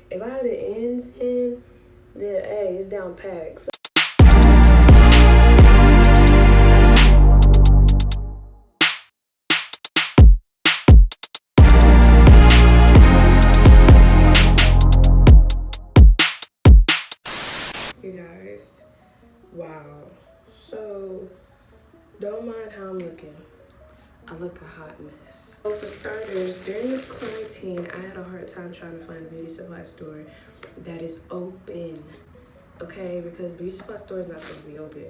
If I had the ends in, then hey, it's down packed. So you guys, wow. So don't mind how I'm looking. I look a hot mess. So for starters, during this quarantine, I had a hard time trying to find a beauty supply store that is open. Okay, because beauty supply store is not supposed to be open.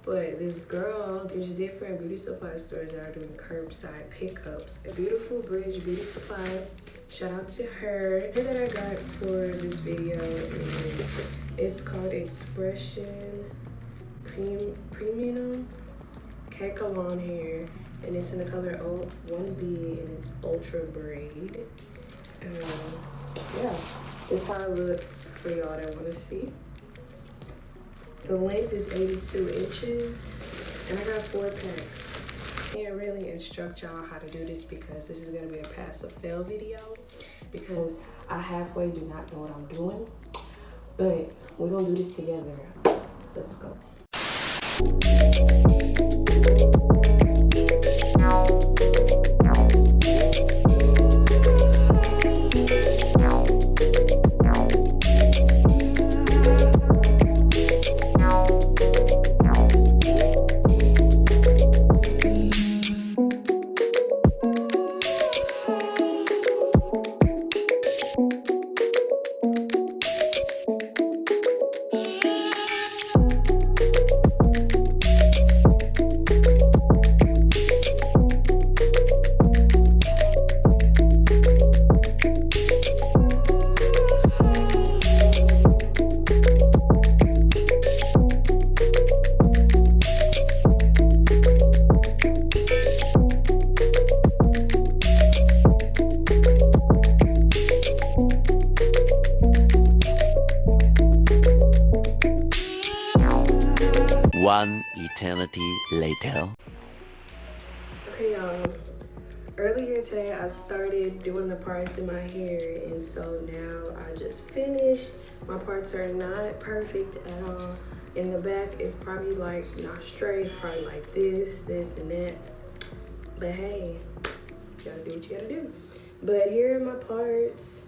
But this girl, there's different beauty supply stores that are doing curbside pickups. A beautiful bridge beauty supply. Shout out to her. The that I got for this video is, it's called X-Pression Premium Kanekalon hair. And it's in the color 1B and it's ultra braid. Yeah, this is how it looks for y'all that want to see. The length is 82 inches and I got 4 packs. I can't really instruct y'all how to do this because this is going to be a pass or fail video because I halfway do not know what I'm doing. But we're going to do this together. Let's go. One eternity later. Okay, y'all. Earlier today, I started doing the parts in my hair, and so now I just finished. My parts are not perfect at all. In the back, it's probably like not straight. It's probably like this, and that. But hey, you gotta do what you gotta do. But here are my parts.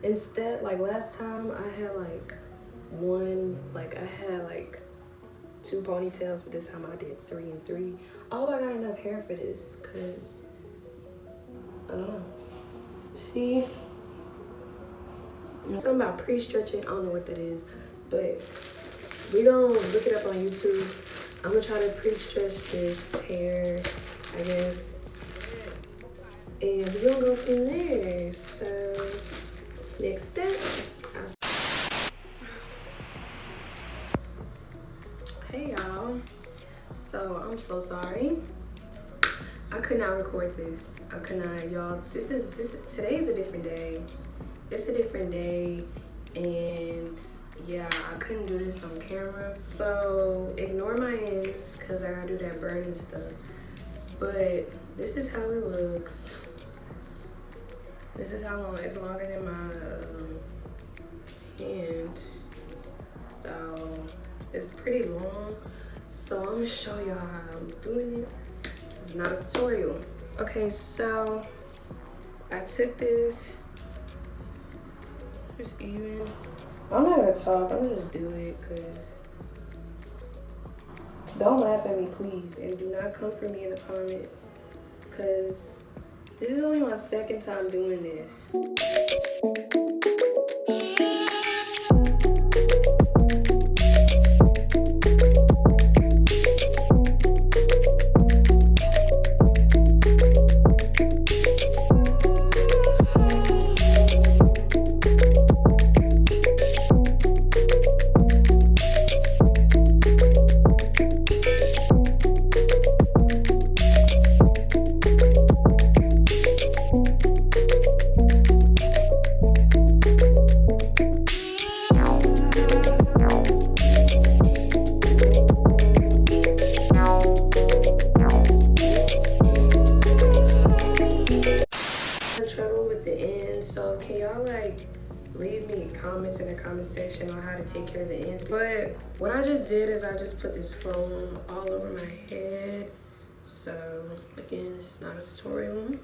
Instead, like last time, I had like I had 2 ponytails, but this time I did 3 and 3. I hope I got enough hair for this, cause I don't know. See? Something about pre-stretching, I don't know what that is, but we gonna look it up on YouTube. I'm gonna try to pre-stretch this hair, I guess. And we're gonna go from there. So, next step. Hey y'all, so I'm so sorry. I could not record this. I could not, y'all. Today is a different day. It's a different day, and yeah, I couldn't do this on camera. So ignore my ends, cause I gotta do that burning stuff. But this is how it looks. This is how long. It's longer than my hand. So it's pretty long, so I'm gonna show y'all how I'm doing it. It's not a tutorial. Okay, so I took this, just even. I'm not gonna talk, I'm gonna just do it, cause don't laugh at me, please, and do not come for me in the comments, cause this is only my 2nd time doing this. me comments in the comment section on how to take care of the ends. But what I just did is I just put this foam all over my head. So again, this is not a tutorial.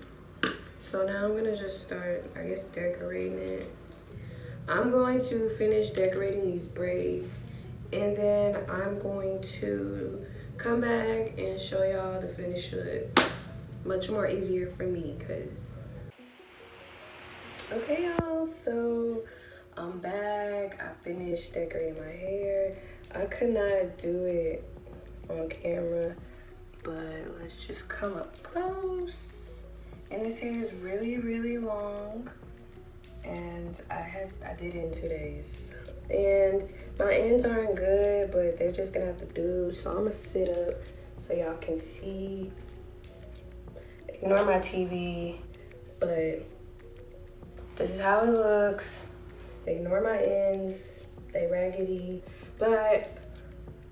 So now I'm gonna just start, I guess, decorating it. I'm going to finish decorating these braids, and then I'm going to come back and show y'all the finished look. Much more easier for me, cause okay y'all, so I'm back. I finished decorating my hair. I could not do it on camera, but let's just come up close. And this hair is really, really long, and I did it in 2 days. And my ends aren't good, but they're just gonna have to do. So I'm gonna sit up so y'all can see. Ignore my TV, but this is how it looks. Ignore my ends, they raggedy. But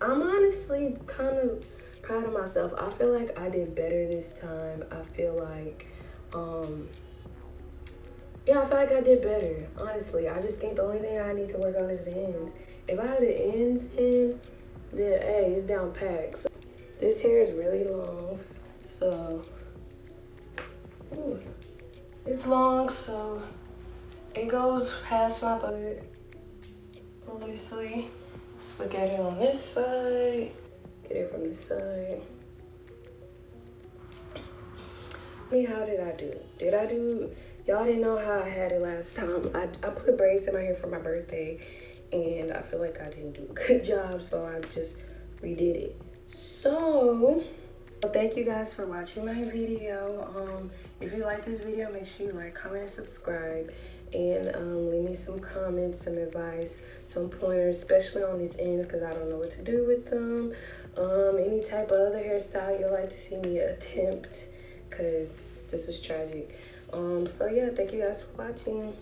I'm honestly kind of proud of myself. I feel like I did better this time. I feel like, yeah, I feel like I did better, honestly. I just think the only thing I need to work on is the ends. If I have the ends in, then hey, it's down packed. So this hair is really long, so it's long, so it goes past my butt, obviously. So get it on this side, get it from this side. How did I do? Y'all didn't know how I had it last time. I put braids in my hair for my birthday, and I feel like I didn't do a good job, so I just redid it. So thank you guys for watching my video. If you like this video, make sure you like, comment, and subscribe, and leave me some comments, some advice, some pointers, especially on these ends, because I don't know what to do with them. Any type of other hairstyle you'd like to see me attempt, because this was tragic. So yeah, thank you guys for watching.